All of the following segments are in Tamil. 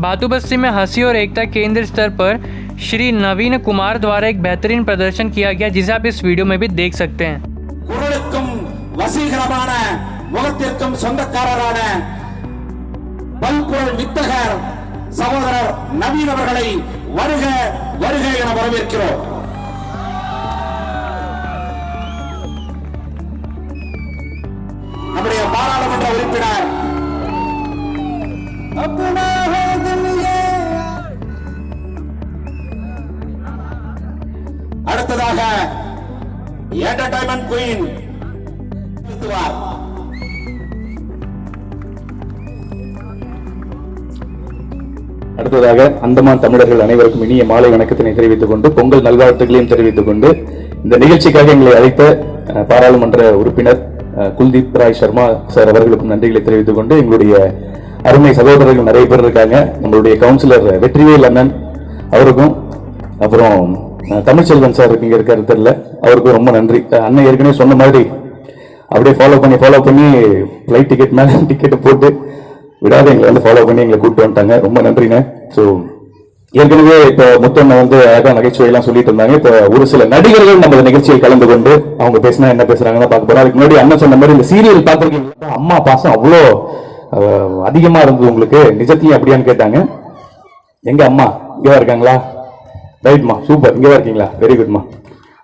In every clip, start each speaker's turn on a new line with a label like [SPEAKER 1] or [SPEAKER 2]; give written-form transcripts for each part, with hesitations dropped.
[SPEAKER 1] बातूबस्ती में हंसी और एकता केंद्र स्तर पर श्री नवीन कुमार द्वारा एक बेहतरीन प्रदर्शन किया गया, जिसे आप इस वीडियो में भी देख सकते हैं।
[SPEAKER 2] வசீகரமான முகத்திற்கும் சொந்தக்காரரான பல்குரல் வித்தகர் சகோதரர் நவீன் அவர்களை வருக வருக என வரவேற்கிறோம். நம்முடைய பாராளுமன்ற உறுப்பினர் அடுத்ததாக என்டர்டைன்மெண்ட் குயின்
[SPEAKER 3] அடுத்ததாக அந்தமான் தமிழர்கள் அனைவருக்கும் இனிய மாலை வணக்கத்தினை தெரிவித்துக் கொண்டு பொங்கல் நல்வாழ்த்துக்களையும் தெரிவித்துக் கொண்டு இந்த நிகழ்ச்சிக்காக எங்களை அழைத்த பாராளுமன்ற உறுப்பினர் குல்தீப் ராய் சர்மா சார் அவர்களுக்கும் நன்றிகளை தெரிவித்துக் கொண்டு எங்களுடைய அருமை சகோதரர்கள் நிறைய பேர் இருக்காங்க. நம்மளுடைய கவுன்சிலர் வெற்றிவேல் அண்ணன் அவருக்கும், அப்புறம் தமிழ்ச்செல்வன் சார் இங்க இருக்காரு தெரியல, அவருக்கும் ரொம்ப நன்றி. அண்ணன் ஏற்கனவே சொன்ன மாதிரி அப்படியே ஃபாலோ பண்ணி ஃப்ளைட் டிக்கெட் மேலே டிக்கெட்டை போட்டு விடாத எங்களை வந்து ஃபாலோ பண்ணி எங்களை கூப்பிட்டு வந்துட்டாங்க. ரொம்ப நன்றிண்ணே. ஸோ ஏற்கனவே இப்போ முத்தண்ண வந்து அழகாக நகைச்சுவையெல்லாம் சொல்லிட்டு இருந்தாங்க. இப்போ ஒரு சில நடிகர்கள் நம்ம நிகழ்ச்சியில் கலந்து கொண்டு அவங்க பேசினா என்ன பேசுறாங்கன்னு பார்க்க போறோம். அதுக்கு முன்னாடி அண்ணன் சொன்ன மாதிரி இந்த சீரியல் பார்த்துருக்கீங்களா, அம்மா பாசம் அவ்வளோ அதிகமாக இருந்தது உங்களுக்கு, நிஜத்தையும் அப்படியான்னு கேட்டாங்க. எங்க அம்மா இங்கேதான் இருக்காங்களா? ரைட்மா, சூப்பர், இங்கேதான் இருக்கீங்களா? வெரி குட்மா.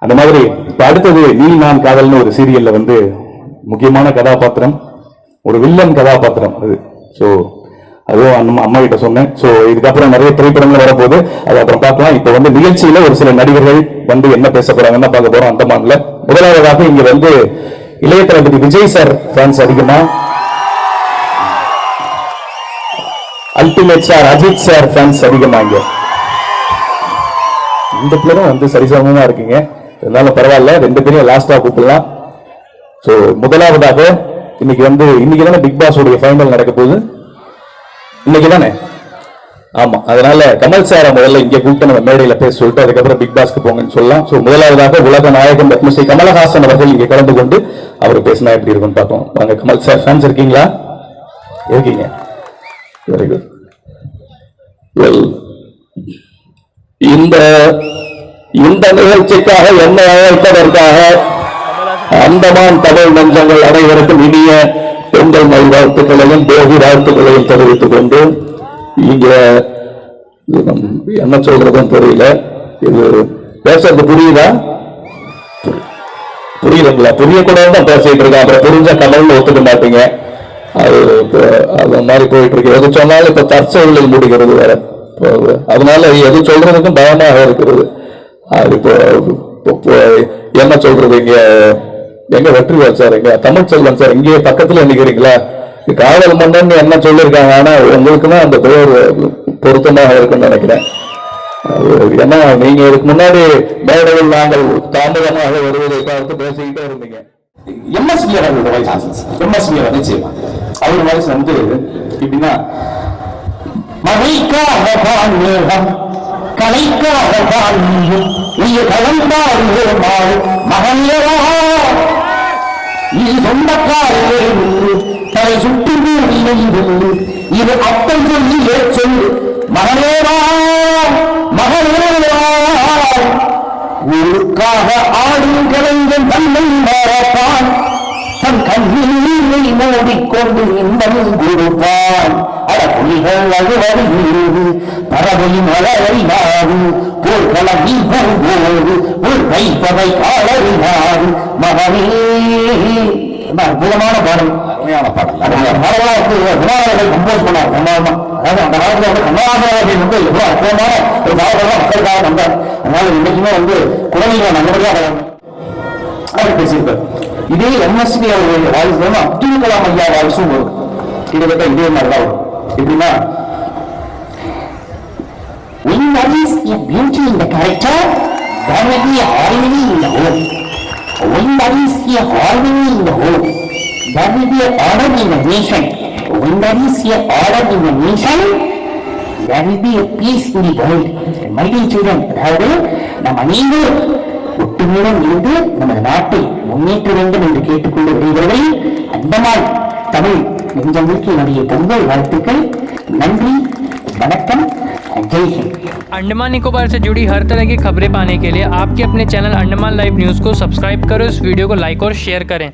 [SPEAKER 3] அந்த மாதிரி இப்போ அடுத்தது நீ நான் காதல்னு ஒரு சீரியல்ல வந்து முக்கியமான கதாபாத்திரம், ஒரு வில்லன் கதாபாத்திரம் அது. ஸோ அதுவும் அம்மா கிட்ட சொன்னேன். ஸோ இதுக்கப்புறம் நிறைய திரைப்படங்கள் வரப்போகுது, அது அப்புறம் பார்க்கலாம். இப்போ வந்து நிகழ்ச்சியில ஒரு சில நடிகர்கள் வந்து என்ன பேச போறாங்கன்னு பார்க்க போறோம். அந்தமான்ல முதலாவதாக இங்க வந்து இளைய தளபதி விஜய் சார் ஃபேன்ஸ் அதிகமா, ultimate star Ajith sir fans அதிகமா. இங்க இந்த பேரும் வந்து சரிசமமா இருக்கீங்க, இருந்தாலும் பரவாயில்ல, ரெண்டு பேரும் லாஸ்டா கூப்பிடலாம். ஸோ முதலாவதாக இன்னைக்கு தானே பிக் பாஸ் உடைய ஃபைனல் நடக்க போகுது, இன்னைக்கு தானே? ஆமா, அதனால கமல் சார் முதல்ல இங்க கூப்பிட்டு நம்ம மேடையில பேச சொல்லிட்டு அதுக்கப்புறம் பிக் பாஸ்க்கு போங்கன்னு சொல்லலாம். ஸோ முதலாவதாக உலக நாயகன் பத்மஸ்ரீ கமலஹாசன் அவர்கள் இங்க கலந்து கொண்டு அவர் பேசினா எப்படி இருக்குன்னு பார்ப்போம். வாங்க, கமல் சார் ஃபேன்ஸ் இருக்கீங்களா? இருக்கீங்க, வெரி குட். இந்த நிகழ்ச்சிக்காக என்ன அழைப்பதற்காக அந்தமான் தமிழ் நெஞ்சங்கள் அனைவருக்கும் இனிய பொங்கல் நல்வாழ்த்துக்களையும் போகி வாழ்த்துக்களையும் தெரிவித்துக் கொண்டு, இங்க என்ன சொல்றதுன்னு தெரியல, இது பேசுறது புரியுதா? புரியுதுங்களா? புரியக்கூடாதுதான் பேசிட்டு இருக்கேன், அப்புறம் புரிஞ்ச கடவுள் ஒத்துக்க மாட்டீங்க. அது மாதிரி போயிட்டு இருக்கு. எது சொன்னாலும் இப்ப தற்செயலில் முடிகிறது வேற, அதனால எது சொல்றதுக்கும் பயமாக இருக்கிறது. அது இப்போ என்ன சொல்றது, எங்க வெற்றிவேல் சார், எங்க தமிழ்ச்செல்வன் சார் இங்கே பக்கத்துல நிக்கிறீங்களா? காவல் மன்னன் என்ன சொல்லியிருக்காங்க, ஆனா உங்களுக்கு தான் அந்த பெயர் பொருத்தமாக இருக்குன்னு நினைக்கிறேன். ஏன்னா நீங்க இதுக்கு முன்னாடி மேடையில் நாங்கள் தாமதமாக வருவதை பார்த்து பேசிக்கிட்டே இருந்தீங்க.
[SPEAKER 2] எம்எஸ்பி அவர்களோட வாய்ஸ், எம்எஸ்பி நிச்சயமா அவர் வாய்ஸ் வந்து எப்படின்னா, மழைக்காக பாழ்நேகம் கலைக்காக பாழ்நீயும் நீ கலந்தாள் மகன்யரா நீ சொந்தக்காரே தலை சுட்டு மூடியிருந்து இது அப்பன் சொல்லி ஏற்றொன்று மகனேரா மகனேரா ஊருக்காக ஆடும் கலைஞன் தன்னை மாறப்பான் தன் கண்ணில் நீரை மூடிக்கொண்டு இன்பம் கொடுப்பான். அட புலிகள் அழுவறிகிறது பறவை மலரையாது போர்க்களம் நீ போது ஒரு கைப்பவை காலறியாது மகனே. அற்புதமான பாடல், அருமையான பாடல். விநாயகர்கள் கம்போஸ் பண்ணார் பிரமாதமா. அதாவது அந்த காலத்துல வந்து கமலஹாசன் வந்து எவ்வளவு அற்புதமான ஒரு பாடல்கள் மக்களுக்காக வந்தார். அதனால இன்னைக்குமே வந்து குழந்தைகளை நல்லபடியாக அவர் பேசியிருப்பார். இதே எம்எஸ்பி அவருடைய வாய்ஸ் வந்து அப்துல் கலாம் ஐயா வாய்ஸும் வரும், கிட்டத்தட்ட இதே மாதிரிதான் வரும். எப்படின்னா, when there is a beauty in the character, there will be a harmony in the home. When there is a harmony in the home, there will be a order in the nation. When there is a order in the nation, there will be a peace in the world. My dear children, அதாவது நம் அனைவரும் ஒட்டுமையுடன் இருந்து நமது நாட்டை முன்னேற்ற வேண்டும் என்று கேட்டுக்கொண்டு வருகிறவர்கள் அந்தமான் தமிழ் நெஞ்சங்களுக்கு என்னுடைய பொங்கல் வாழ்த்துக்கள். நன்றி, வணக்கம். attention.
[SPEAKER 1] अंडमान निकोबार से जुड़ी हर तरह की खबरें पाने के लिए आपके अपने चैनल अंडमान लाइव न्यूज़ को सब्सक्राइब करो, इस वीडियो को लाइक और शेयर करें।